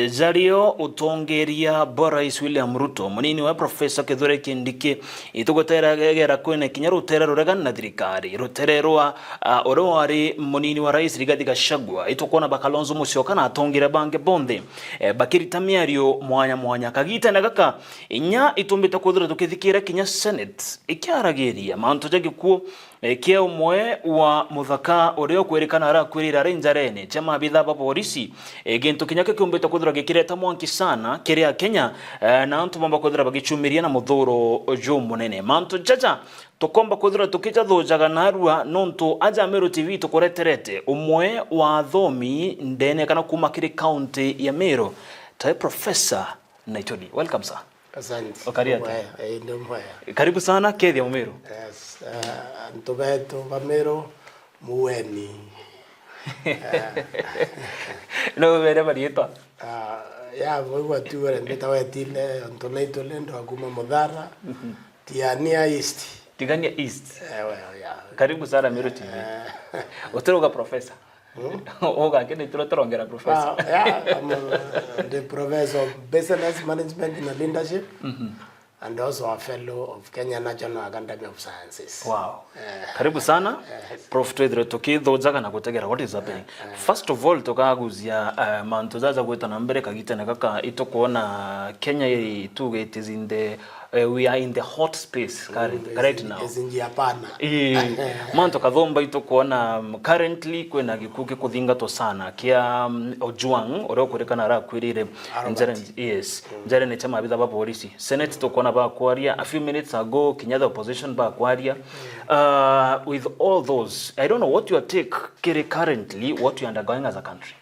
Zario utongeria Boris William Ruto munini wa Professor Kithure Kindiki itugotera gera kwene kinya rutera ruragana na thirikari rutererwa oro wari munini wa rais Rigathi Gachagua itukona Bakalonzo Musyoka na atongira bange bonde bakirita miario mwanya kagita na gaka inya itumbita kuthura tukithikira kinya Senate ikiaragiria manto jagikuo kia umwe wa muthaka urio kwerekana ara kwirira renjarene chama bitha ba polisi gintu kinyake kiumbita kuthura gikireta mwanki sana kiria Kenya na antu mamba kuthura bagichumiria na muthuro munene manto jaja tukomba kuthura tukija thujaga narua nontu aja Meru TV tukoreterete umwe wa thomi ndene kana kuma kiri county ya Meru tai Professor Naitodi. Welcome sir. Asante. Okariate. Ndio mbaya. Karibu sana Kedia Meru. Yes. Ntobeto ba Meru muweni. No vere marieta. Ya voiwa tuwe mbetawetile Antonaitole ndo akuma Mudhara. Tiania East. Tigania East. Ya. Karibu sana Meru TV. Uteroga professor. Oga kene turongera professor. I'm the professor of business management and leadership. And also a fellow of Kenya National Academy of Sciences. Wow. Karibu sana. Prof Twedre tukithojaga na gutegera what is happening. First of all tukaguzia mantu zaza gweta na mbere kagita na kaka itokuona Kenya ituge it is in the we are in the hot space right now. Is in Japan. Manto kathomba itokuona currently kwena gikuke kuthingato sana kia Ojuang oro kurekana ara kwirire njere chama bitha ba polisi Senate tokona ba kwaria a few minutes ago Kenya the opposition ba kwaria with all those I don't know what your take currently what you undergoing as a country.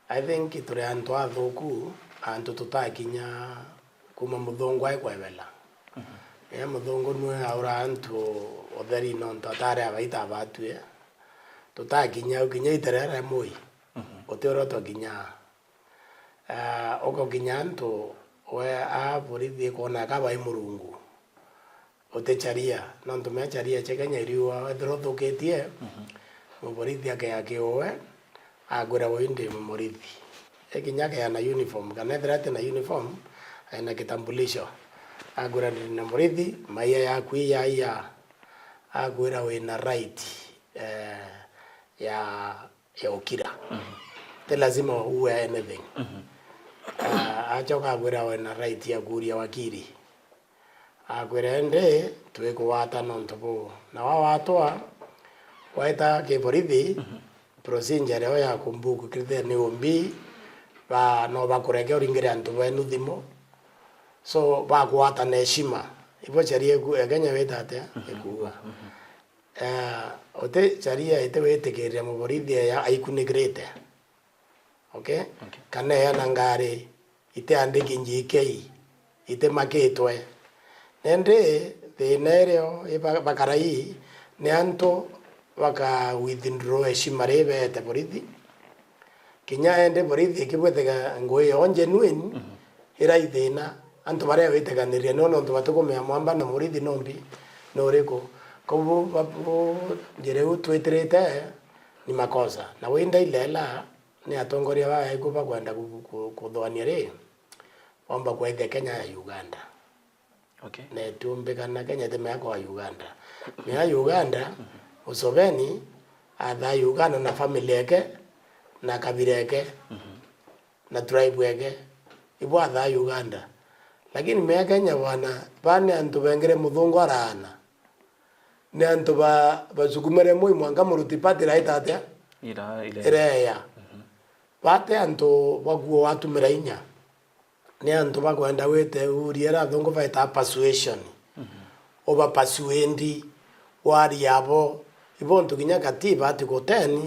I think itore antu athuku antu tutakinya kuma muthongo ai kwebela muthongo nwe aura antu otheri no ntatare abaita batue tutakinya ukinya iterere moi otero tokinya oko kinyanto we a borithi kona ka bai murungu otecharia no ntumecharia chekenya riwa throtuketie muborithi ake owe agura winde mumorithi ekinya ke na uniform kana thrate na uniform aina kitambulisho agura na murithi maiya ya kuia ya agura we na right ya ukira te lazima uwe anything achoka agura we na right ya kuria wakiri agura ende tuweko wata nontobo na wawatwa waita ke borithi procedure ya kumbuku krithe ni ombi ba no bakureke uringire antu benu thimo so ba kuata na heshima ipo charia Kenya wetate ekuwa ote charia ite wetegeria muborithi ya aikunigrete okay kana ya nangare ite andiki njikei ite maketwe nende thenereo bakarai ne anto waka withdraw heshima rebe te borithi kinya ende borithi kibwetega ngoe onje nweni ira ithina antu bare witeganiria no batukomea mwamba na murithi nombi no riko kobo babu jere utweterete ni makosa na wenda ilela ni atongoria ba ikuba kwenda kuthwania ri omba kwaithe Kenya ya Uganda. Okay. Ne tumbe kana Kenya teme kwa Uganda. Ni Uganda usoveni adha Uganda na family yake na kabila yake na tribe yake ibo adha Uganda. Lakini mea Kenya wana bane antu bengere muthungu arana ne antu basukumere moi mwanga muruti pati raita atia ile ya bate antu baguo watu mirainya ne antu bakwenda wete uriera thungu baita persuasion oba persuadendi wari yabo ibontu kinya katiba atiko 10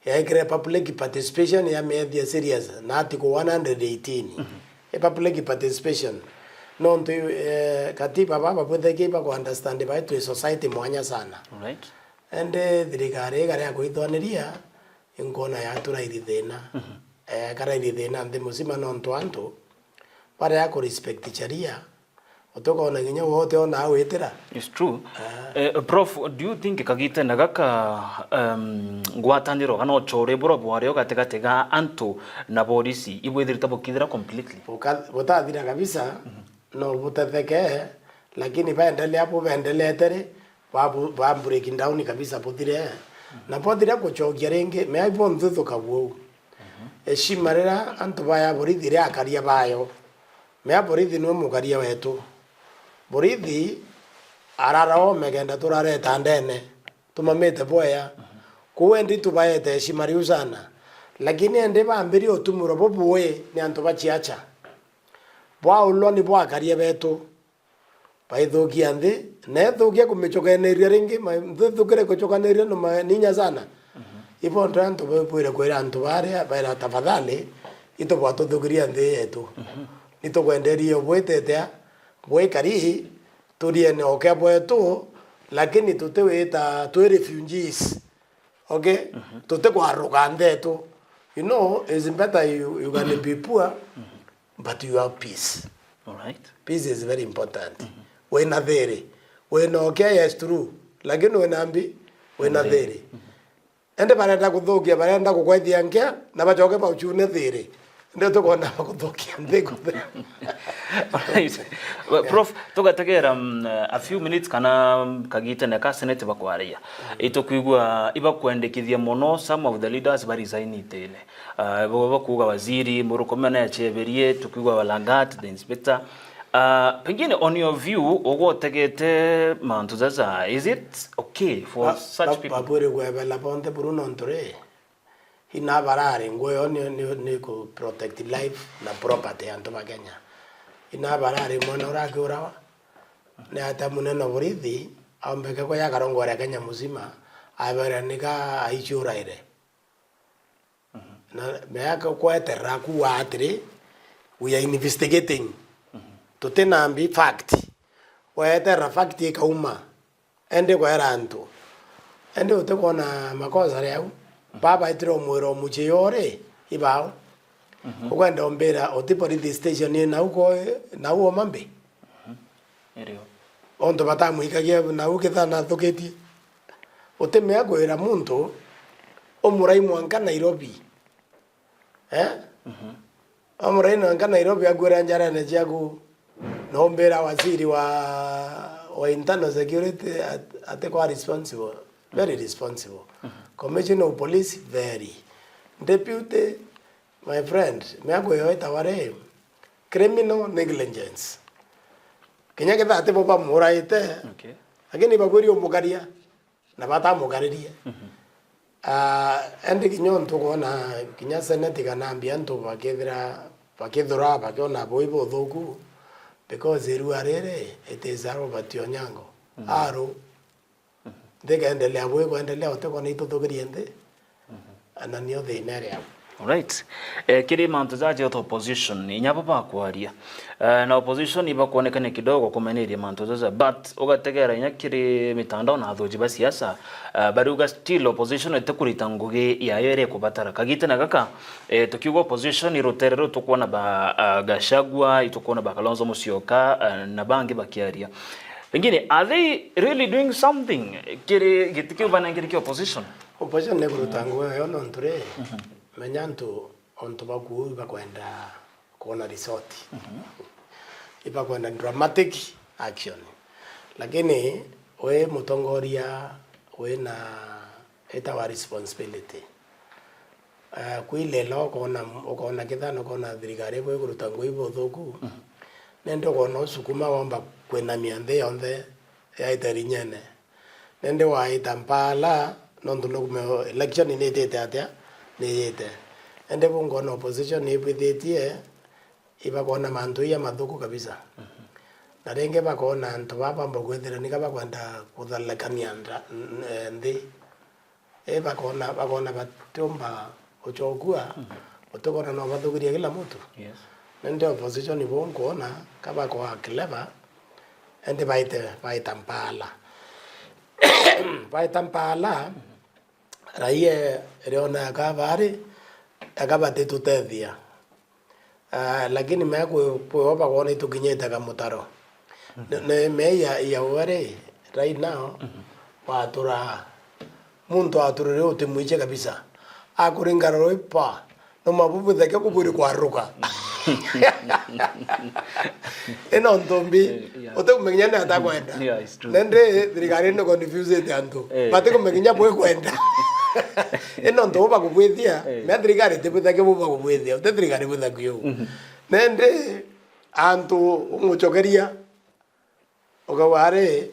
ya ikre public participation ya media serious na atiko 118 public participation no nto katiba baba pwede kiba ku understand by to society mwanya sana. Right. And thirikari gare akuithoniria ingona ya turairi thina karairi thina ndi musima no nto anto para ya ku respect charia Otokona nginya wote ona awetera. It's true. Prof, do you think kagite nagaka ngwataniro kana ochore bro bware ogategatega antu na polisi ibwethirita bukithira completely? Botathira kabisa no butatheke lakini baendelea hapo baendelea ba breaking down kabisa pothire na pothire kuchokia renge me aibo ntuthu kabwo eshimarera antu baya borithire akaria bayo me aborithi no mukaria wetu borithi ararao megenda turareta ndene tumamete boya kuwendi tubayete eshimari usana lakini ende bambiri otumuro bobuwe ni antu bachiacha bwa uloni bwa karia betu baithukia nthi nethukia kumichokaneria ringi mthukire kuchokaneria no ninya sana ipo ndo antu bwire kwira antu baria baira tafadhali ito bwa tuthukiria nthi yetu nito kwenderia bwetetea bwekari turiene okay bwetu lakini tuteweta tu refugees okay tutekwaruka nthetu you know it's better you can be poor but you have peace. All right, peace is very important. When there when okay yes true lakini when ambi when there ende barenda kuthukia barenda kukwethia nkia na bachoke pa uchune there ndio tukona kuthukia ndego. Alright. Prof, tugategera a few minutes kana kagite na kasenete bakwaria itokwigwa iba kwendekithia mono some of the leaders bari zainitele bakuga waziri murukomena ya cheberie tukwigwa Walangat the inspector. Pengine on your view ogotegete mantu zaza, is it okay for such people? Babure gwebela ponte Bruno Ntore ina barare ngoyo ni ku protect life na property antu Kenya ina barare mwana urake urawa ne ata muneno borithi ambeke ko yakarongora Kenya muzima abere nika aichuraire na meaka kwetera kuwa atri we are investigating tutenambi fact wetera fact kauma ende kwa erantu ende utekona makosa leo baba itiro mwero muchiyore ibao ukwenda ombera otipo di station ni na uko mambe Erio ondo batamu ikagia na ukithana thuketi otemea gwira muntu omurai mwanka Nairobi omurai mwanka Nairobi agwira njara na jagu nombera waziri wa internal security atekwa responsible, very responsible. Commissioner of police very. Deputy, my friend, meago yoita ware criminal negligence. Kenya kita ate boba muraite. okay, Lakini baguri omugaria na bata mugariria. Ende kinyon tukona kinya senate kana ambianto bakethura bakona boibo thoku because eru arere it is Robert Onyango aro ndikaendelea bwe kuendelea utekona ituthukirie nthi ananio thine ria. alright. Kiri mantu zaje opposition inyabo bakwaria na opposition iba kuonekana kidogo kumeneria mantu zaza but ugategera inyakiri mitandao na athoji ba siasa baruga still opposition etakurita ngugi yayo ere kubatara kagite na kaka tukiugo opposition iroterero tukona ba Gashagwa itukona ba Kalonzo Musyoka na bangi bakiaria pengine are they really doing something kiri gitikio banangiri ki opposition ne kuruta ngugi yo nonture menyanto onto baku bakwenda kuona resort iba kwenda dramatic action lakini we mutongoria we na eta responsibility kuile lo kona kithano kona thirikari we kuruta ngui bothoku nendo kona sukuma wamba kwena miande yonde ya itarinyene nende wa itampala nondo no election ni tete atia niyete ende bungo no opposition ipithetie iba kona mantu ya mathuku kabisa na renge bakona antu baba mbogwethera nika bakwenda kuthalekania nthi bakona batumba uchokua utokona no bathukiria kila mtu. yes Nende opposition ibongo na kaba kwa clever ende baitampala baitampala raie reona kabari akabate tutethia lakini meko poba kona itukinyeta kamutaro ne meya ya ware right now watura muntu aturire utimwiche kabisa akuringara roipa no mabubu thake kuburi kwaruka eno ntombi otekumenya na atakwenda nende thirikari no confuse antu bate kumenya bwe kwenda eno ntoba kubwithia me thirikari tebithake buba kubwithia ote thirikari buthakio nende antu umuchokeria okaware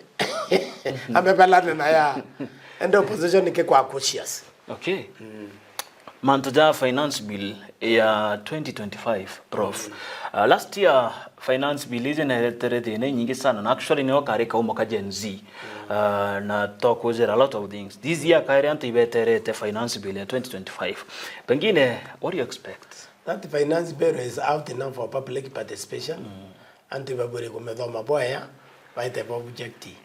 amepelana na ya and opposition ke kwa cautious. Okay. Mantoja finance bill ya 2025 prof. Last year finance bill is inherited nyingi sana na actually ni wakari ka umoka Gen Z. Na talk was a lot of things. This year kari anto ibeterete finance bill in 2025. Pengine, what do you expect? That finance bill is out now for public participation. Anti babure kumedhoma boya baite objective.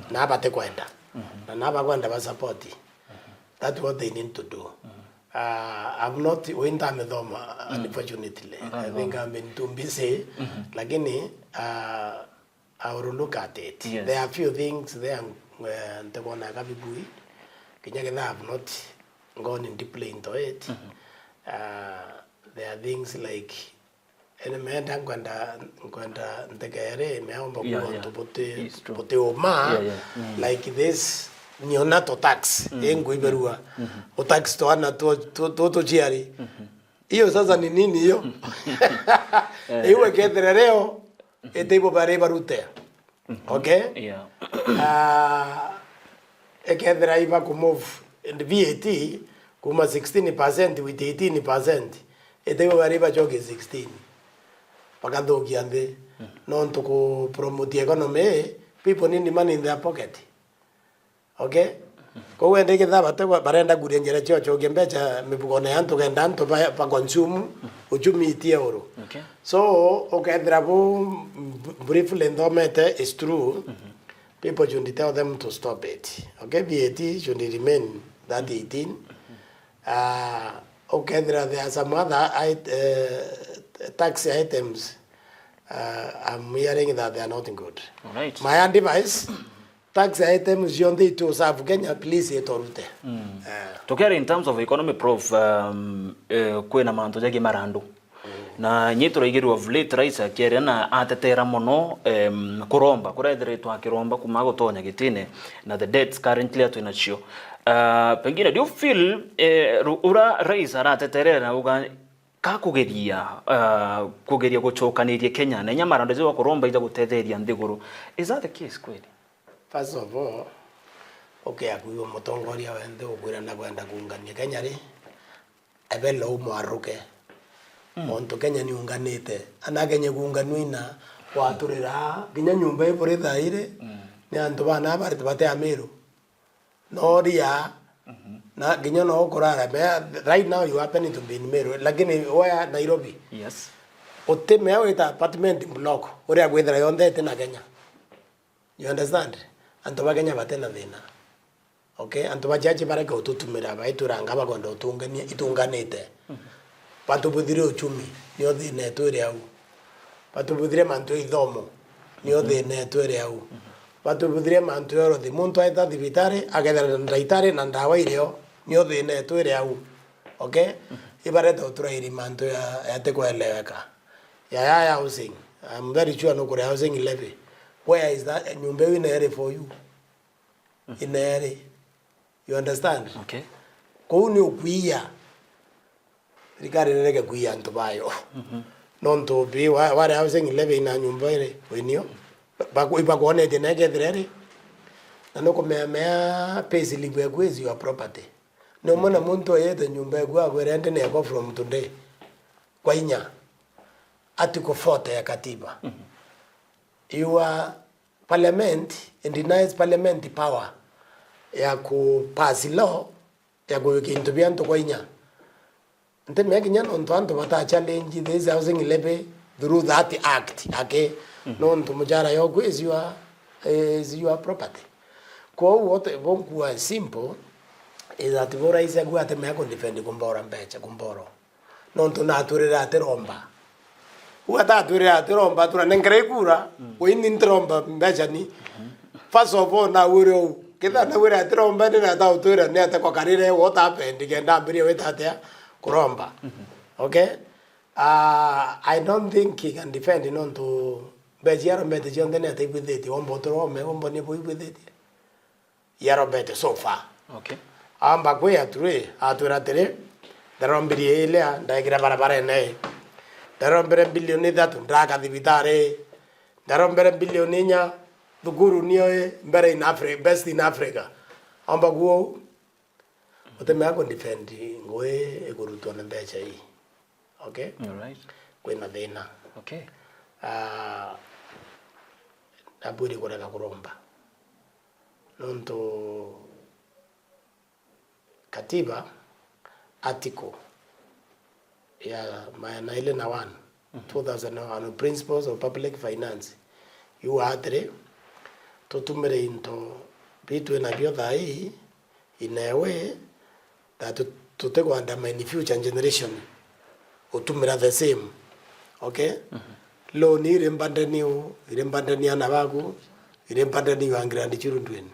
Na abate kwenda. Na naba kwenda ba support. That's what they need to do. I've not went on them unfortunately. I think I'm been too busy. Lakini I will look at it. Yes. There are a few things there and the one I have not gone in deeply into it. There are things like elementa kwenda ntegere meomba kwa pote oma like this neonatal tax yengu iberua o tax to ana to chiari hiyo sasa ni nini hiyo iwe kedrereo etebo bare barute okay ekedra iba ku move and VAT kuma 16% with 18% etebo bare ba joge 16 pagando giande non to ko promote economy people need money in their pocket. Okay? Ko wende ke thaba te barenda gurenjera chocho gembecha mibugone anto genda anto pa consume uchumi itie oro. Okay. So okay drabo briefly ndomete is true. People should tell them to stop it. Okay, VAT should remain that 18. Okay, there are some other tax items. I'm hearing that they are not good. All right. My advice, tax items yonde to serve Kenya, please etorute. Tokera in terms of economy prof, kwena manto jage marando. Na nyitro igiru of late rise akere na atetera mono kuromba kuredere to akiromba kumago tonya gitine na the debts currently at inachio. Pengine do you feel ura rise arateterera na uga kakugeria guchokanirie Kenya na nyamarando zo kuromba ija gutetheria ndiguru? Is that the case kweli? First of all, okay, akuyo mutongoria wende ukwira na kwenda kuungania Kenya ri ebelo umwaruke monto Kenya ni unganite ana Kenya kuunganuina waturira ginya nyumba ibore thaire ni antu bana bari bate Meru no ria na ginya no kurara right now you happen to be in Meru lakini where Nairobi. Yes. Ote meweta apartment block ore agwethera yonde te na Kenya. You understand? Antu ba Kenya batena thina. Okay, antu ba jaji bare ka ututumira ba ituranga bagondo utungania itunganite. Patubuthire uchumi ni othine twire au. Patubuthire mantu ithomo ni othine twire au. Patubuthire mantu yoro thi muntu aita thibitari agethera ndaitari na ndawa irio ni othine twire au. Okay? Ibareta uturairi mantu ya tekweleweka. Ya housing. I'm very sure no kure housing levy. Where is that nyumba in area for you? In area. You understand? Okay. Ko ni okuia. Rigari nege kuia ntobayo. Non to be where housing levy na nyumba ile wenio. Iba kuone de nege drere. Na no komea pesi libwe kwezi your property. No mona muntu yete nyumba kwa rent ne go from today. Kwa inya. Article 40 ya katiba. Your parliament and denies parliament power ya ku pass law ya ku kintubia nto kwa inya. Nte meginya no nto anto bata challenge this housing levy through that act. Okay? No nto mujara yoku is your property. Kwa what bonku simple is that bora isa guate me ko defend kumbora mbecha kumboro. No nto naturira ateromba. Uata turia turomba turanengere kura. Wini ntromba mbachani. First of all na uro. Kita na ura turomba ni na tau tura ni ata kwa karire what happened. Digenda mbiri wetatea kuromba. Okay? I don't think he can defend on to Bejiaro Mete John then at with it. One bottle of me, one bonnet with it. Yaro better so far. Okay. I'm back way at three. Aturatere. The Rombiri Elia, Diagrabarene. The Rombere billionaire to Draga di Vitare. The Rombere billionaire, the Guru Nioe, better in Africa, best in Africa. Ambago. But the Mago defending way a Guru to an Beche. Okay? All right. Kwena dena. Okay. Abudi kwa kuromba. Nonto katiba article ya na ile na 1 2001 principles of public finance you atre totumere into bitu na bio dai in a way that to take undermine the future generation otumira the same. Okay? Lo ni irembandani ana bagu irembandani wangrandi chirundwen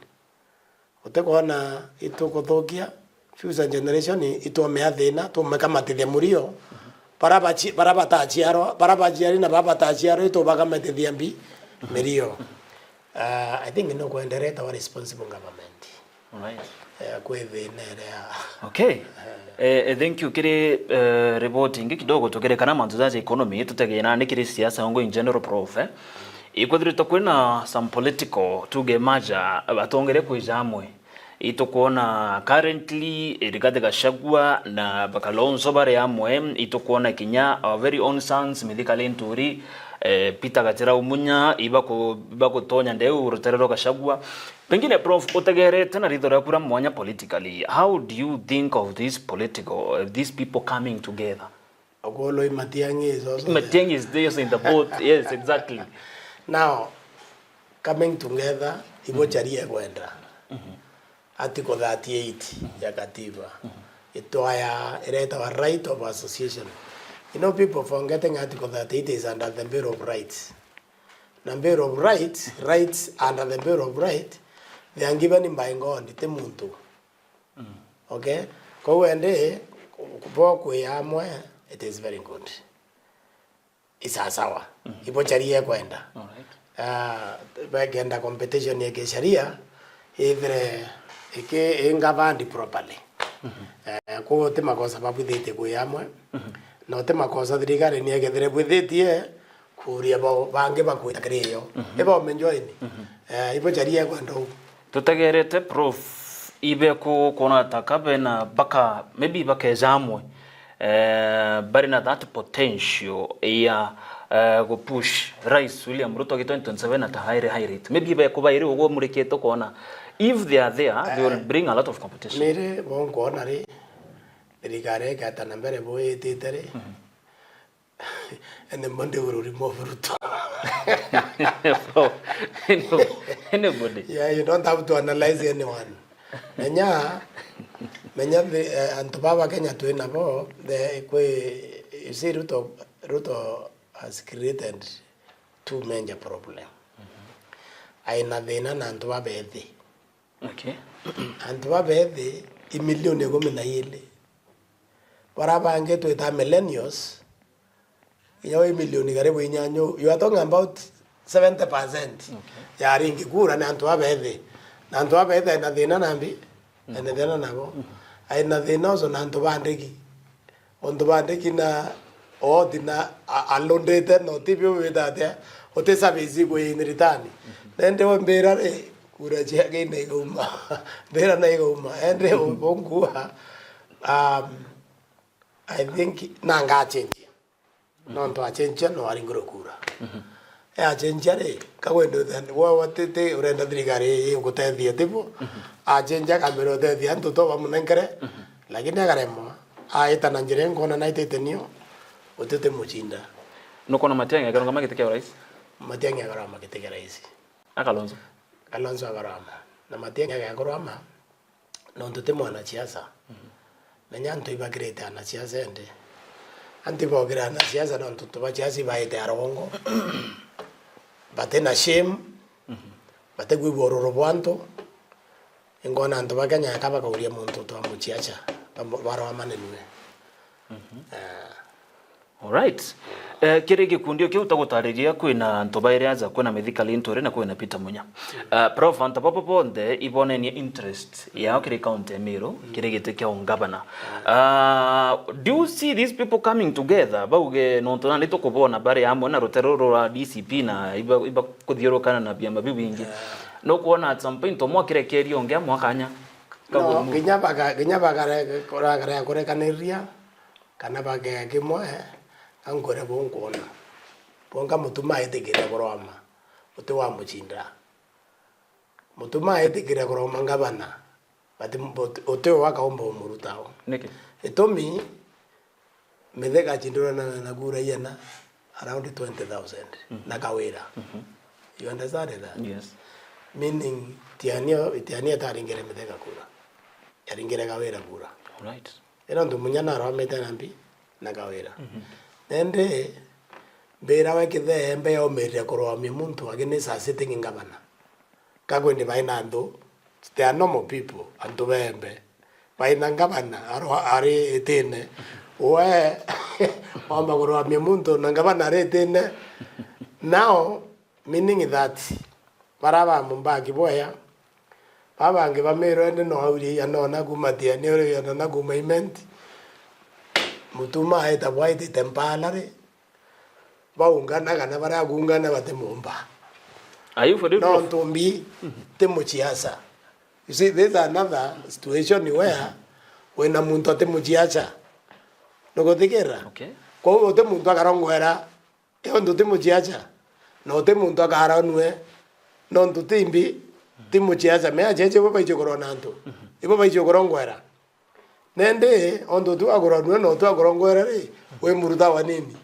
otekona itokothokia future generation itome athina tumekamatithia murio barabatachiaro na babatachiaro itobakamethithia mbi mirio. I think no kuendelea our responsible government. All right. Okay. Thank you kiri reporting kidogo tukerekana manzo za economy tutegena nikiri siasa ngo in general prof ikwithirito kwina some political tugemaja batongere kwijamwe itukuona currently Rigathi Gachagua na Bakalonzo bare amwe itukuona Kinya our very own sons Mithika Linturi Peter Gatira Umunya ibako tonya ndeu Uruterero Gachagua. Pengine prof utegerete na ridho kura mwanya politically, how do you think of these these people coming together? Ogolo Matiang'i is also Matiang'i is there in the boat. Yes, exactly. Now coming together ibocharia kwenda article 38 ya katiba itoaya ireta wa right of association. You know, people forgetting article 38 is under the Bill of Rights. The Bill of Rights under the Bill of Rights, they are given by God, ite muntu. Okay? Kwa wende kuboku ya amwe, it is very good. Isa sawa. Ipo charia kwenda. Bagenda competition ya kisheria either ingavandi properly. Kwa tema kwa sababu dhite kwa yamwe. No tema kosa thirikari ni egethire bwithitie kuria bange bakwitakirio ebo menjoini ibo charia kwando tutagerete prof ibe ko kona takabe na baka maybe bakezamwe bari na that potential ya go push Rais William Ruto gito 2027 at a high rate maybe be ko bairi ugo muriketo kona if they are there they will bring a lot of competition mere bon kona ri Rigare kata nambere boy titere and the Monday will remove Ruto. Anybody. Yeah, you don't have to analyze anyone. Menya antobaba Kenya to inabo you see Ruto has created two major problems. Aina dena na antobaba edi. Okay. Antobaba edi imilioni gomi na ile. Warabange to ita millennials, you are talking about 70%. Ya ringi kura na antuwa bede. Na antuwa bede na dina nambi, na dina nabo. Ay na dina oso na antuwa andeki. Ontuwa andeki na dina alondete no tipyo wedate. Ote sabizi kwe inritani. Nende wa mbera re kura chege na iguma. Mbera na iguma. Ende ubonguwa I think nanga change. Non to change no aringro kura. Change re kawendo then watete urenda drigare ukutethia tipo. Change kamero tethia ntuto bamunenkere. Lakini agaremo aita nanjire ngona naitete nio utete muchinda. No kona Matiang'i agaroma magiteke rais. Matiang'i agaroma magiteke rais. Akalonzo agaroma. Na Matiang'i agaroma no ntute mwana chiasa. Menyanto ibagirete ana chiasende antibogira na siasa na ntutu bachiasi baite arongo bate na shame bate gwibororo bwanto ingona ntu bakanya kaba kauria muntu to amuchiacha baro amanenwe. All right. Kire gikundi kio utagutariria kwina ntobaire aza kwina medical intore na kwina Peter Munya. Prof anta papa bonde ibone ni interest ya kire county Meru kire giteke on governor. Do you see these people coming together bauge nonto na lito kubona bare amwe na roteroro ra DCP na iba kuthiorokana na biama bibingi. No kuona at some point omwa kire keri onge mwakanya. No ginya baga kora kaneria kana baga kimwe angore bongona bonga mutuma etegera goroma uti wa muchinda mutuma etegera goroma ngabana bati uti waka ombo murutao niki etomi medega chindura na gura yana around 20,000 na kawera. You understand that? Yes. Meaning tiania taringere medega kura yaringere kawera kura. All right. Eno ndumunya na rameta nambi na kawera. Nende bera wekithe embe ya omeria kurwamia muntu agene sa sitting in governor kagwende baina ndo they are normal people andu bembe baina governor ari etene we wamba kurwamia muntu na governor ari etene. Now meaning that baraba mumbagi boya babange bamero ende no auri ya no na gumatia ne ore ya na gumaiment mutuma eta white tempalare baungana kana bara gungana bate mumba. Are you for the no ntombi temuchiasa? You see there's another situation where when a muntu temuchiasa no gotikera okay ko te muntu akarongwera e ndo temuchiasa no te muntu akaranwe no ntutimbi temuchiasa me ajeje baba ijo korona nto ibo baijo korongwera nende ondo tu agoranwe no tu agorongwera re we muruta wanini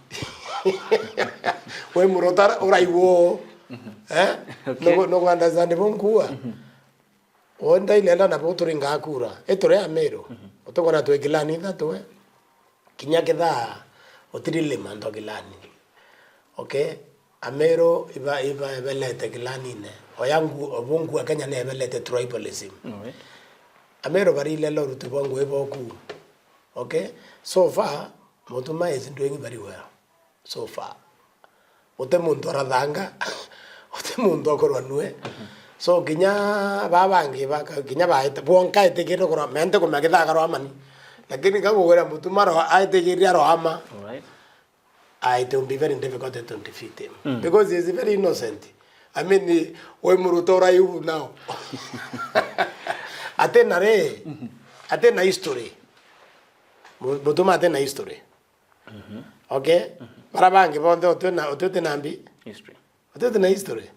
we murota uraiwo no understand bonkua onda ilenda na boturinga akura etore amero otokora tu gilani thatwe kinyaketha otirile mando gilani okay amero iba belete gilani ne oyangu obongu akanya ne belete tribalism amero bari lelo rutu bongo eboku. Okay, so far Mutuma is doing very well so far. Ote muntu aradanga ote muntu akorwanwe so kinya babangi baka kinya baita bonka etegero kora mente ko mageda karo amani lakini kagogera Mutuma ro aitegeria ro ama. All right. It will be very difficult to defeat him because he is very innocent. I mean we murutora you now atena history Mutuma atena history. Okay, barabangi bonde otena ambi History. Otena history.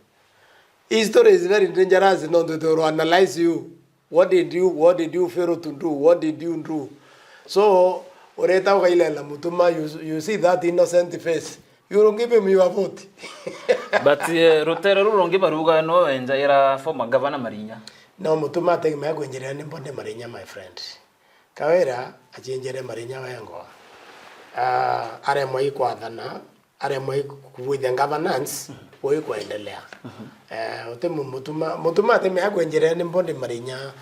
History is very dangerous. No, to analyze you. What did you fail to do? What did you do? So oreta wailela Mutuma, you see that innocent face. You don't give him your vote. But Rotero rongi baruga no enjaira former governor Marinya. No, Mutuma take me agwenjere ni mbonde Marinya, my friend. Kawera achenjere Marinya wengo. Are moi kwathana, are moi with the governance, boy kuendelea. Ote Mutuma te me agwenjere ni mbonde Marinya.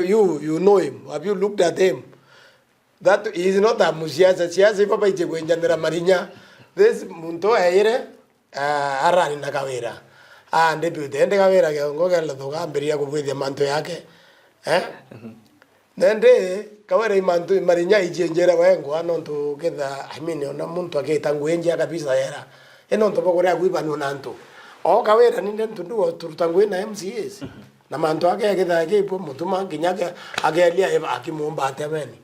You know him. Have you looked at him? That is not a musiasa. Siasa papa ije kuenjandera Marinya. This muntu aire arani na kawera. Deputy ende kawera ke ngogela toka mbiria kubwithia manto yake. Nende kawera imanto Marinya ijenjera wengo anonto ketha I mean ona muntu aketangwenja kabisa yera. Enonto pokore akuibanwa nanto. O kawera ninde ntundu turutangwe na MCAs. Na manto yake aketha akepo Mutuma kinyake akelia akimomba atebeni.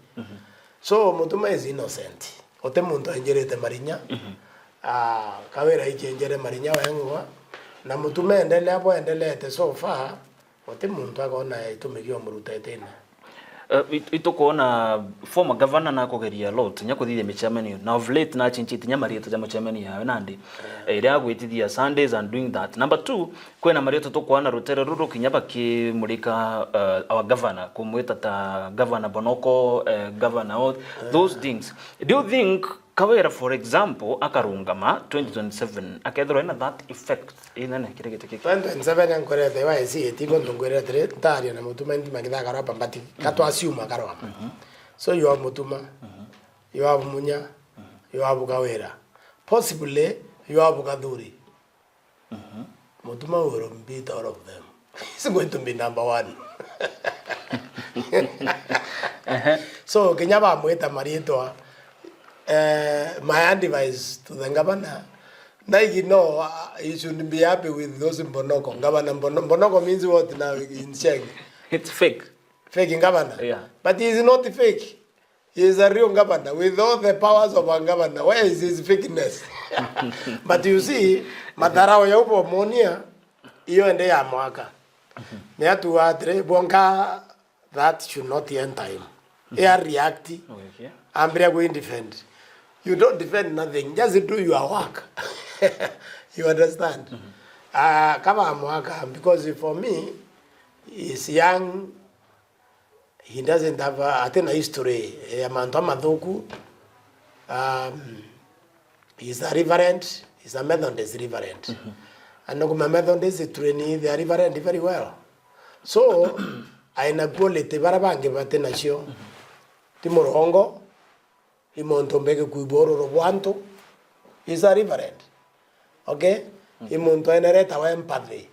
So Mutuma is innocent. Ote muntu enjerete Marinya. Kawera ijenjere Marinya wengo na Mutuma endelete so far ote muntu akona itumikio muruta tena. Itukuona former governor na kogeria lot nyakuthithia michamanio na of late na chinchiti nyamarieto ja michamanio yawe nandi iria gwitithia Sundays and doing that. Number 2 kwena marieto tukwana Rutero ruru kinyaba kimulika our governor kumweta ta governor Bonoko governor all those things. Do you think Kawera, for example, akarungama 2027 akethro ina that effect inene kire gite kiki 2027 yankore the way see tiko ndongwera tre tari na mutuma ndi magida karapa mbati kato assume karapa. So you have mutuma, you have munya, you have kawera. Possibly you have kaduri. Mutuma will beat all of them. He's going to be number 1. So kenyaba mweta marito my advice to the governor, now you know you shouldn't be happy with those in Bonoko. Governor Bonoko means what now in Czech? It's fake. Fake in governor? Yeah. But he is not fake. He is a real governor with all the powers of a governor. Where is his fakeness? But you see, Matarao Yopo Monia, you and they are Mwaka. They are to atre bonka that should not end time. They are reacting. And they are going to defend. You don't defend nothing, just do your work. You understand? Come on, Mwaka, because for me, he's young. He doesn't have a history. He's a reverend. He's a Methodist reverend. And my Methodist trainee, they are reverend very well. So, I na quality barabange batenasio. Timorongo. Imontombeke kuiboro robuanto. He's a reverend. Okay? Imonto enereta wa empathy.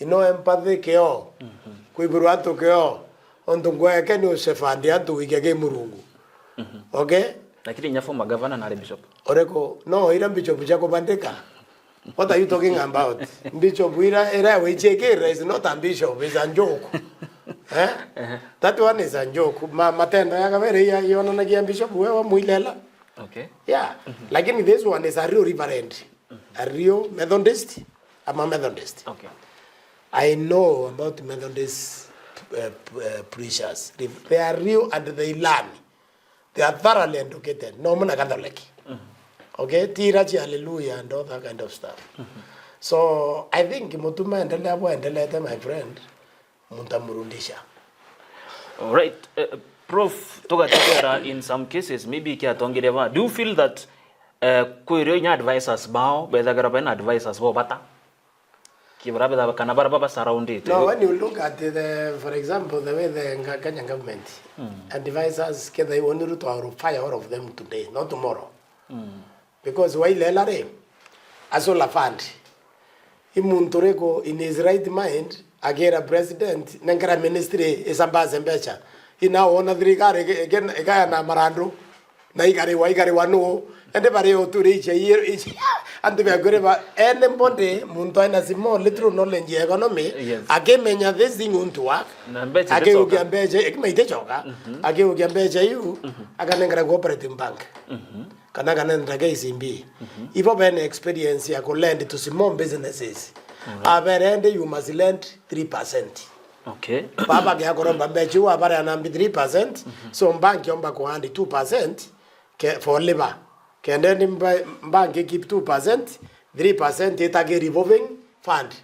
Ino empathy keo. Kuiburuanto keo. Ontongwa keni usefandi antu wikege murungu. Okay? Lakini nyafo magavana na bishop. Oreko, no, ira bishop chako bandeka. What are you talking about? Bishop ira wechekera is not a bishop, it's a joke. That one is a joke. Matenda yakavere ya yona na bishop wewe muilela. Okay. Yeah. Lakini this one is a real reverend. A real Methodist. I'm a Methodist. Okay. I know about Methodist preachers. They are real and they learn. They are thoroughly educated. No man Catholic. Okay, tirachi hallelujah and all that kind of stuff. So I think Mutuma and Delete, my friend, Muntamurundisha. All right, Prof. Togatera, in some cases, maybe Kiatongeria, do you feel that Kuironya advisors bow, Bedagaraban advisors bow bata? Surround it. No, when you look at for example, the way the Kenyan government advisors, they want to fire all of them today, not tomorrow. Because why lelare asola fund imuntoreko in his right mind agera president nangara ministry isambaze mbecha ina ona thirikari egaya na marando na igare wano ende bare oturiche year and we agore ba ene mbonde muntu ina simo little knowledge economy agemenya this thing unto work age ugiambeje ekmeite choka age ugiambeje you akanengara cooperative bank kana ndage isimbi ivo bene experience ya lend to small businesses aberende you must lend 3%. Okay. Baba ge akoromba bechi wa bare anambi 3%, so bank yomba ko handi 2% for labor. Kende bank keep 2%, 3% itage revolving fund.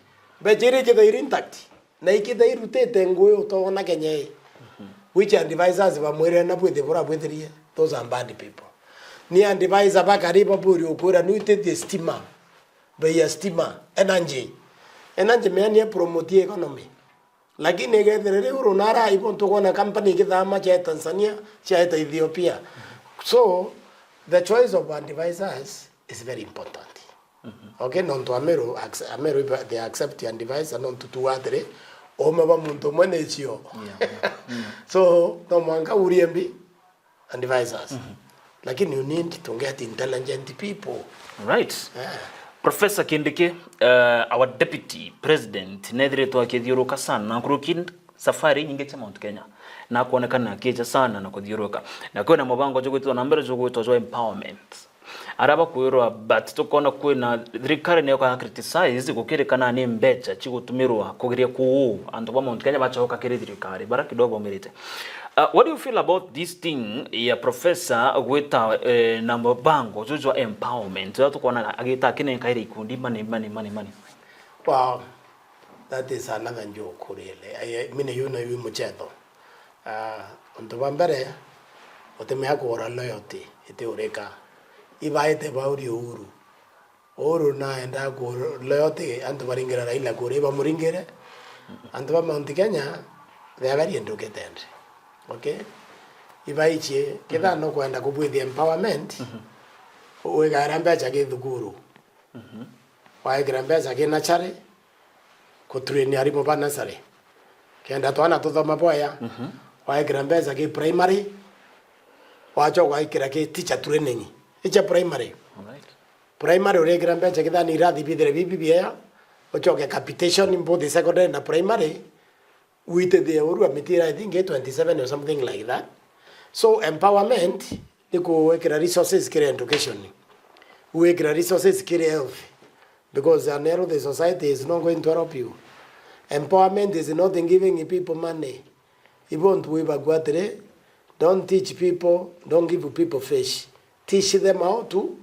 Bejiri ke the intact. Na ikide irutete ngoyo to na kenye. Which advisors ba mwere na bwede bora bwedrie. Those are bad people. Ni advisor ba kariba buri okura nuite the stima. Be ya stima energy me promote economy. Lakini gedere urunara ibonto kona company kidama cha Tanzania cha Ethiopia. So the choice of advisors is very important. Okay, non to Meru they accept the advisor non to tuadre o maba muntu mwene chio. So no mwanga uriembi advisors. Lakini you need to get intelligent people. Right. Professor Kindike, our deputy president, nedreto akithiuruka sana na kurukin safari nyingi cha Mount Kenya. Na kuonekana akija sana na kuthiuruka. Na kuna mabango jogwitwa na mbere jogwitwa empowerment. Araba kuirwa but tukona kwina thirikari ne kwa criticize gukirikana ni mbecha chigutumirwa kugiria kuu andu ba Mount Kenya bachoka kiri thirikari bara kidogo mirite. What do you feel about this thing ya professor gwita na mabango jojo empowerment tukona agita kine kairi ikundi money? Wow, that is another joke really. I mean you know you mucheto. Unto bambere oteme akora loyalty ite ureka ibaite bauri Uhuru naenda ku loyote antu baringera Raila kure bamuringere antu ba Mount Kenya they are very educated. Okay, ibaichie kitha no kwenda kubwithi empowerment uigara mbeca gi thukuru waigira mbeca gi nachari kutrain arimu ba nasari kenda twana tuthoma boya waigira mbeca gi primary wacho waikira gi teacher training icha primary primary uregira mbeca githani irathi bithire bibia ochoke capitation in both secondary na primary with the Uhuru Amitira, I think 27 or something like that. So empowerment niko wekera resources kire education, wekera resources kire health, because the society is not going to help you. Empowerment is not in giving people money. You want to don't teach people, don't give people fish. Teach them how to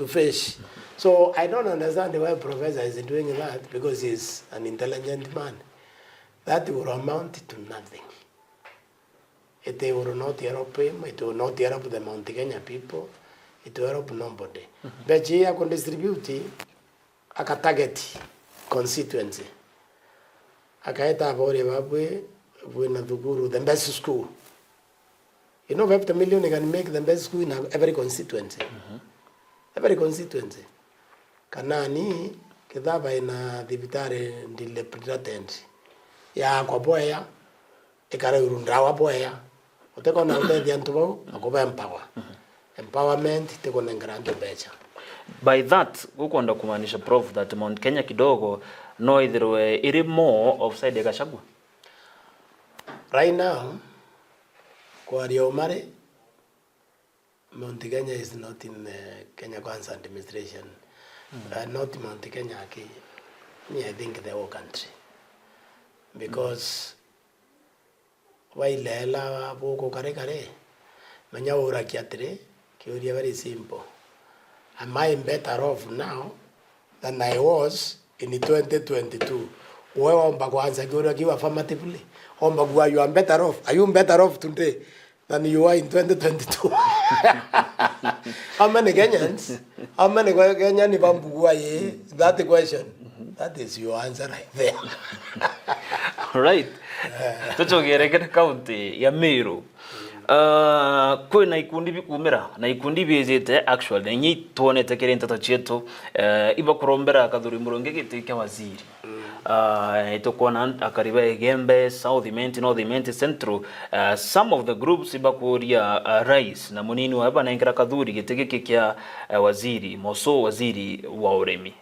fish. So I don't understand why professor is doing that, because he's an intelligent man. That will amount to nothing. It will not help him, it will not help the Mount Kenya people, it will help nobody. But here can distribute a target constituency. Akaita abori babwe wina Thukuru, the best school. You know, 50 million you can make the best school in every constituency. Every constituency. Kanani kidaba ina dibitare ndile pretend. Ya kwa boya ikara urundawa boya uteko na utethi antubo akoba empowerment teko na ngranto becha. By that ukwenda kumaanisha prof that Mount Kenya kidogo no either iri more of side ya Gachagua right now kwa Riomare. Mount Kenya is not in Kenya Kwanza administration. Not Mount Kenya aki I think the whole country. Because wailela boko kare manya ora kiatre kiuria very simple. Am I better off now than I was in 2022? Wewe omba kwanza kiuria kiwa affirmatively omba kuwa you are better off. Are you better off today than you were in 2022? How many Kenyans ni bambugua ye? That's the question. That is your answer right there. Right. Tuchogere kete county ya Meru. Kwe na ikundi bikumira na ikundi bizete actually nyi tuonete kere ntata chetu iba kurombera kadhuri muronge gite kya waziri. Itokona akariba egembe South Imenti North Imenti Central. Some of the groups iba kuria rais na munini wa aba na ingera kadhuri gite kya waziri moso waziri wa uremi.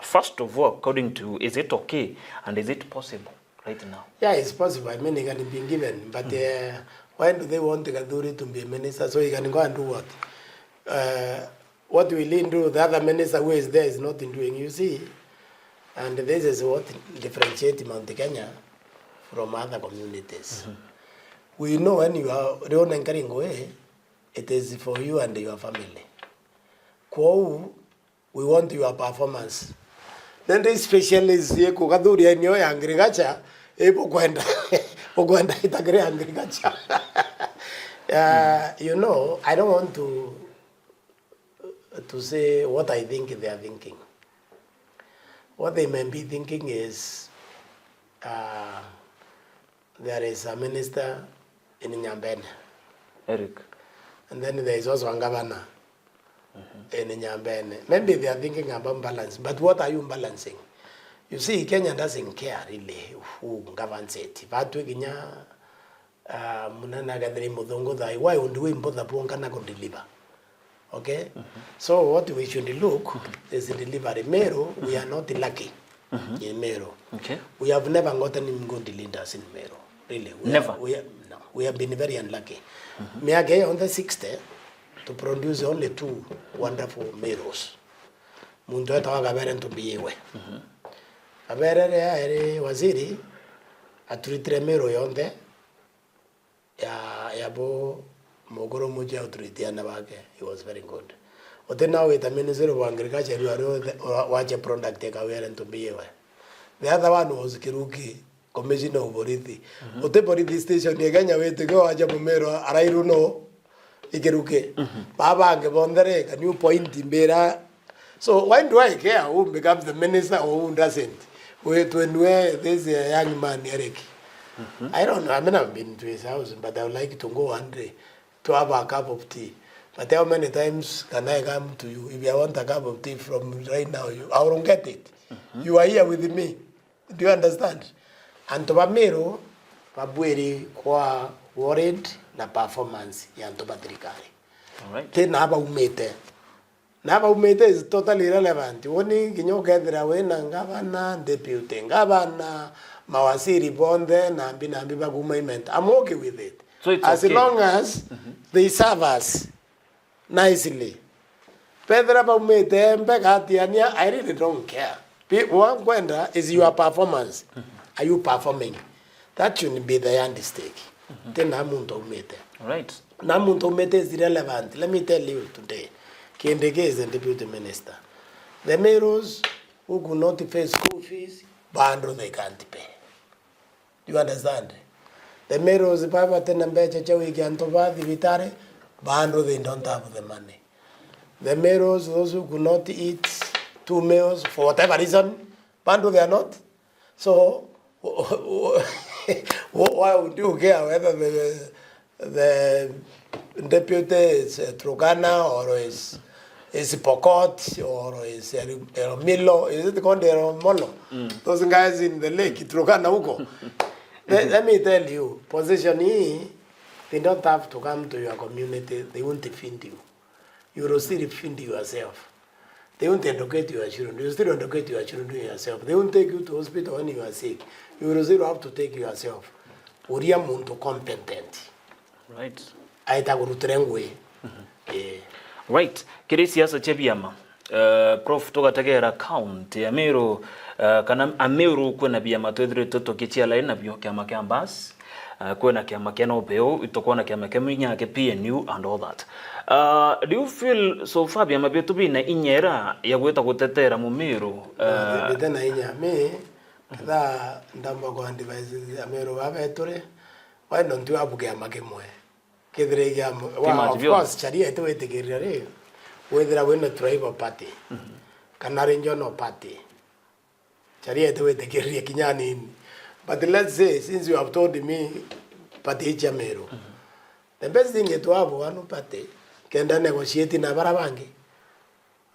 First of all, according to, is it okay and is it possible right now? Yeah, it's possible. I mean, it can be given, but why do they want Kaduri to be a minister? So he can go and do what? What will he do? The other minister who is there is not doing. You see, and this is what differentiates Mount Kenya from other communities. We know when you are running away, it is for you and your family. We want your performance. Then the specialist ye ko Kaduri enyo ya agriculture kwenda itagre agriculture. You know, I don't want to say what I think they are thinking. What they may be thinking is there is a minister in Nyambene, Eric, and then there is also a governor in Nyambene. Maybe they are thinking about balance, but what are you balancing? You see, Kenya doesn't care really who governs it. But we Kenya, munana gadri mudongo dai. Why would we import the ponga na deliver? Okay. So what we should look is the delivery. Meru, we are not lucky in Meru. Okay. We have never gotten good leaders in Meru. Really. We have been very unlucky. Me again on the 60th. To produce only 2 wonderful Merus. Mundu etawaga bere ntumbiyewe. Abere ere waziri aturitire Meru yonde ya bo mogoro muja uturitiana bake. He was very good. Ote now with the Minister of Agriculture wache product eka were ntumbiyewe. The other one was Kiruki Commissioner of Borithi. Ote Borithi station yeganya wete go waje Meru arairu no igeruke baba ngebondere a new point imbera. So why do I care who becomes the minister or who doesn't? When there's a young man, Eric. I don't know. I mean, I've been to his house, but I would like to go one day to have a cup of tea. But how many times can I come to you? If I want a cup of tea from right now, I won't get it. You are here with me. Do you understand? And to Meru, Pabueri, kwa worried na performance ya Ntobatrikari. All right. Then Naba Umete. Naba Umete is totally irrelevant. Only Kinyo Kedra Wena, Governor, Deputy, Governor, Mawasiri Bonde, Nambi Nambiba Movement. I'm okay with it. So it's as okay. Long as they serve us nicely. Pedra Umete, Mbekatiania, I really don't care. One Gwenda is your performance. Are you performing? That shouldn't be the end stake. Then Namunto Umete. All right. Namunto Umete is irrelevant. Let me tell you today. Kendeke is the deputy minister. The Merus who could not pay school fees, Bandro they can't pay. Do you understand? The Merus, the Papa Tenambecha Chawiki and Toba, the Vitare, Bandro they don't have the money. The Merus, those who could not eat 2 meals for whatever reason, Bandro they are not. So, why would you care whether the deputy is Trogana or is Pokot or is Milo? Is it called Molo? Those guys in the lake, Trogana Uko. Let me tell you, position E, they don't have to come to your community, they won't defend you. You will still defend yourself. They won't educate your children. You still educate your children yourself. They won't take you to hospital when you are sick. You will still have to take yourself. Uria muntu competent. Right. Aita gurutrengwe. Right. Kiri siasa chebiama. Prof toga tegera count ya Meru kana Meru kwena biama twethire totokitia line na bio kama kambas kwena kama keno beo itokona kama keminya ke PNU and all that. Do you feel so far biama betu bina inyera ya gweta gutetera mu Meru? Betena inya me kada ndamba kwa devices ya Meru babetore why don't you abuge amakemwe kedre ya of course charia ito etegerere whether when a tribal party kana regional party charia ito etegerere kinyani. But let's say since you have told me party ya Meru, the best thing is to have one party can negotiate na barabangi.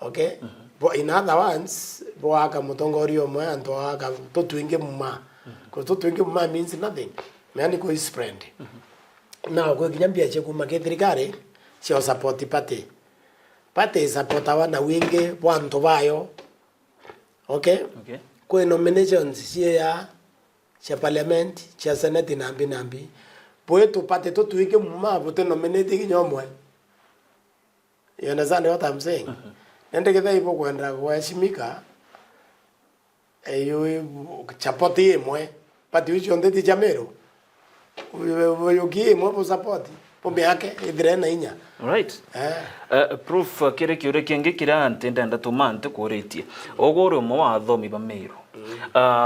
Okay? But in other ones, boaka mutongorio mwa and boaka totuinge muma. Because totuinge muma means nothing. Meaniko is friend. Now, kwa kinyambia cheku maketrikare, sio support party. Party support wana winge wanto bayo. Okay? Okay. Kwa nominations sia parliament, sia senate nambi. Poeto party totuinge muma bote nominate kinyomwe. You understand what I'm saying? Nende kita ipo kwenda kuheshimika chapoti mwe pati ucho ndeti chamero yogi mwe po support pombe yake idrena inya. Right. Proof kire kiure kenge kira antenda ndatumante kuretie ogoro mo wathomi ba Meru.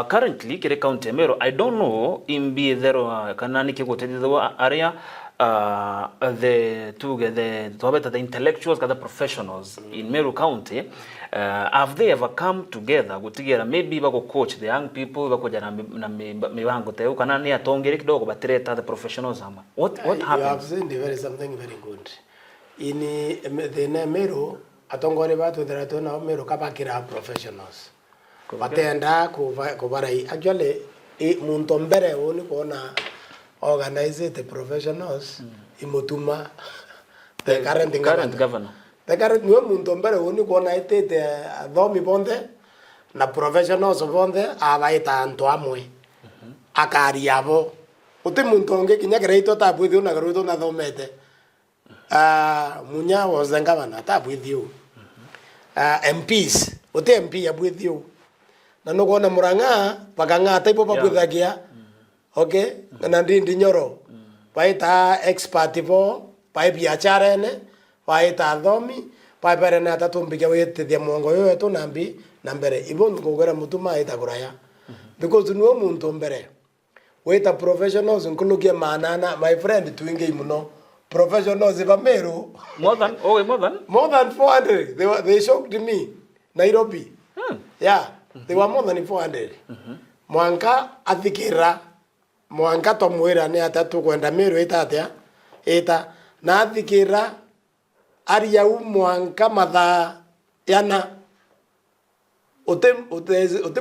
Currently kire county Meru, I don't know imbi there kanani kigotethwa area the intellectuals, the professionals in Meru County, have they ever come together maybe bako coach the young people bako jana miwango teu kanani atongere kidogo batereta the professionals ama what happens? You have seen something very good in the Meru atongore batu derato na Meru kabakira professionals batenda kubarai actually muntombere oni kona organize the professionals in MUTUMA, the current governor. The current muntombere oni kona ite the domi bonde na professionals bonde abaita anto amwe akariabo uti muntonge kinyagereito tabwithi na garuto na domete munya was the governor tabwithi MPs uti MP abwithi na no kona muranga paganga taipo babwithagia. Okay, na ndi nyoro paita expert vo pai biachara ne paita domi pai pere na tatumbike wete dia mongo yo to nambi nambere ibon kugera MUTUMA ita kuraya because no muntu mbere weta professionals nkuluke manana my friend tuinge imuno professionals in Meru. More than 400. They shocked me. Nairobi. Yeah, they were more than 400. Mwanka athikira. Mwanka tomwira ni atatu kwenda Meru eta na athikira aria mwanka matha yana otem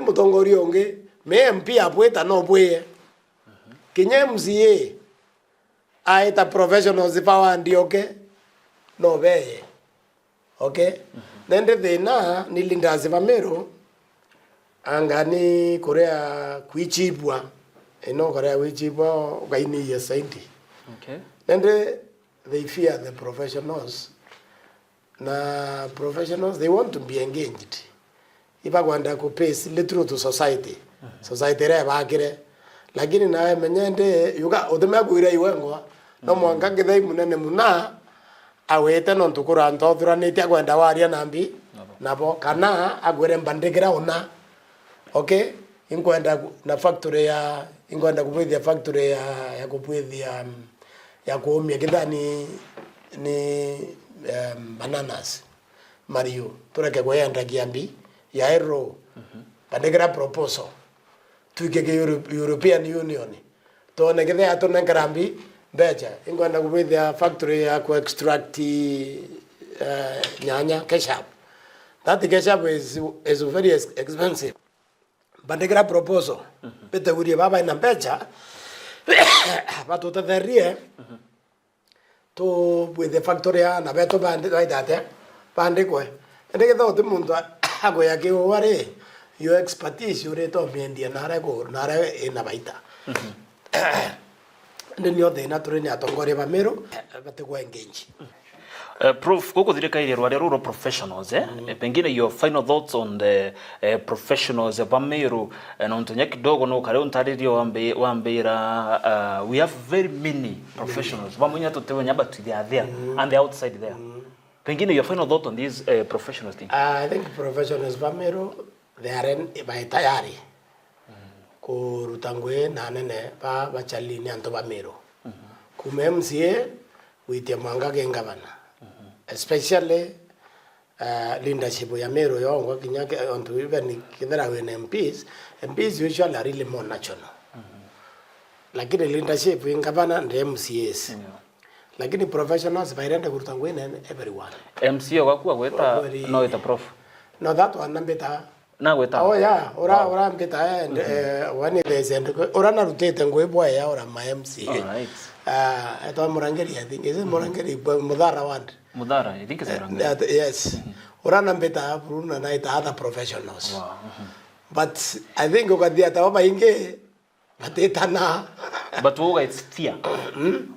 mutongoria ungi me MP apweta no bwe kinye MCA aita professionals power ndioke no be okay nende thina ni lindazi va Meru angani korea kuichibwa eno korea kuichibwa gaini ya saidi okay nende they fear the professionals na professionals they want to be engaged iba kwanda ku pace little to society society re bagire lakini nawe menyende yuga uthema gwira iwengwa no mwanga ngithai munene muna awete no ntukura ntothuranite kwenda waria nambi nabo kana agwere mbandikira una okay inkwenda na factory ya inkwenda kupwithia factory ya kupwithia ya kuumia kithani ni bananas Mario tureke kwenda kiambi ya ero bandikira proposal tuike European Union tone kithe atone ngarambi beja ingwenda kupwithia factory ya ku extract nyanya ketchup that ketchup is very expensive bandikira proposal bete urie baba ina beja batu tatherie to with the factory na beto bandi date bandikwe ndike thote mundu agoya ke ware your expertise yure to bendia nare ina baita ndio thina turi ni atongoria ba Meru bategwa engage Prof, koko thirika ile rware rural professionals pengine your final thoughts on the professionals ba Meru na untonya kidogo no kare untaririo wambira we have very many professionals bamunya tutewanya but they are there and they are outside there pengine your final thought on these professionals thing I think professionals ba Meru they are by tayari ko rutangwe na nene ba bachali ni anto ba Meru ku MCA witia mwanga gengavana especially leadership ya Meru yongo kinyake onto even kidara when MPs usually are really more national lakini leadership in gavana and MCAs lakini professionals bairenda kurutangwe na everyone MCA wakuwa weta no eta prof no that one nambeta na weta oh yeah ora mbeta and one is and ora na rutete ngwebwa ya ora ma MCA all right eto Murangeri I think is Murangeri Mudhara ward Mudhara I think is Murangeri yes ora na mbeta bruna na ita other professionals but I think ukadia tawaba inge bateta but woga it's fear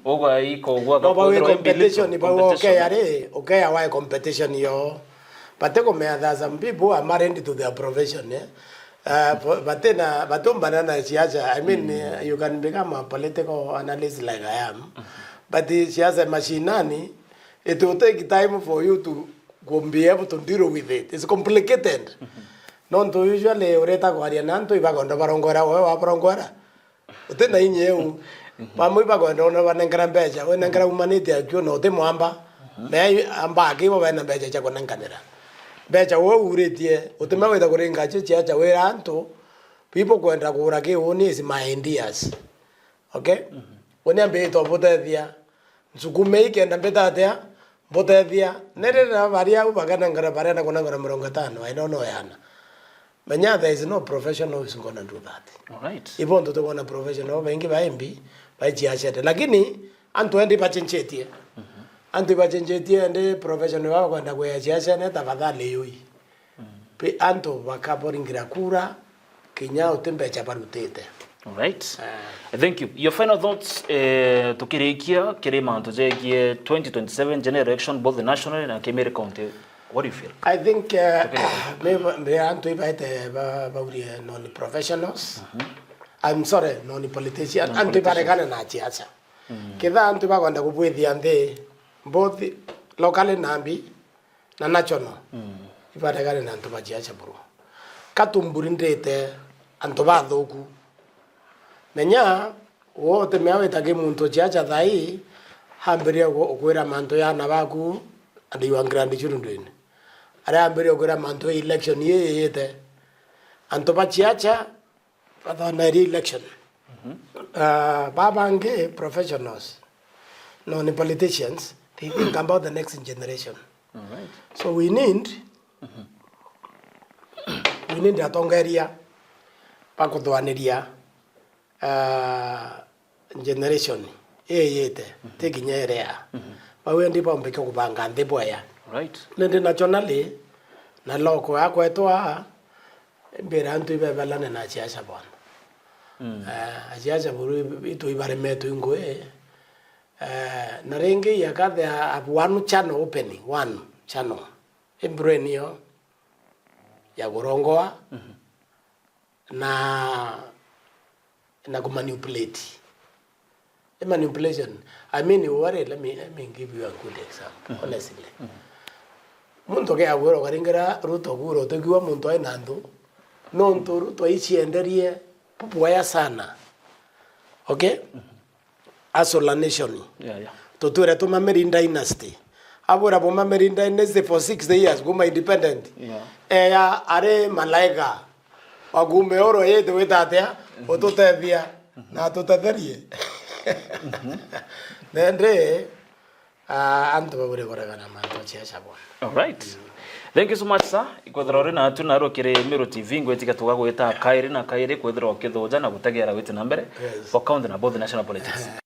woga iko woga no ba competition ba okay are okay why competition yo but me some people are married to their profession but then banana siasa I mean you can become a political analyst like I am but siasa machinani it will take time for you to be able to deal with it. It's complicated non to usually ureta kwaria nanto iba kondo barongora wewe wa barongora utena inyeu pamu iba kondo no banengara mbeja we nengara humanity akyo no te mwamba me amba akibo bana mbeja cha konenganira beja wo uretie utema weta kurenga chicha we ranto people kwenda kura ke oni is my ideas okay oni ambe to botethia nsukume ikenda mbetatea botethia nerera varia ubagana ngara barana kunangara 50 I don't know yana manya there is no professional who is going to do that all right even to one professional wengi baimbi bajiachete lakini antu endi bachenchetie antu bachenchetie ende professional wao kwenda kuyachiacha ne tafadhali yoi pe antu bakaboringira kura kinya utembe cha barutete all right thank you your final thoughts tukirikia kirema tujegie 2027 general election both the national and Meru county what do you feel I think me antu ibaite bauri non professionals I'm sorry non politician antu barekana na chiacha kidha antu bakwenda kupwithia nthi both locally nambi na national ibarekana na antu bachiacha buru katumburindete antu bathuku menya wote meaweta ke muntu chiacha thai hamberia kwira manto ya nabaku and you are grand children ara hamberia kwira manto election yete anto bachiacha for the election babange professionals no ni politicians they think about the next generation. All right. So we need atongeria pakutwaniria generation yete tekinyerea bawendi bombe kubanga ndeboya. Right. Nende nationally na loko akwetwa mbera ntu ibebelane na chiasha bwana. Achiasha buru itu ibare metu ngoe na renge yakathe one channel opening one channel embrenio ya gorongoa na kumanipulate manipulation. I mean let me give you a good example. Honestly muntu ke agwero karingera Ruto guro tekiwa muntu ainando no ntu Ruto ichienderie pupuya sana. Okay? Asola nation. Yeah. Toture to Meru dynasty. Abura bo Meru dynasty for 6 years guma independent. Yeah. Are malaika. Wagume oro yete wetatea ototethia na totetherie. Nende antu babure koragana manto chiasha bwana. All right. Thank you so much sir. Ikwethera na atu na rokire Meru TV ngwetika tugagwita kairi na kairi kwethera okithuja na gutagera witi na mbere for count na both national politics.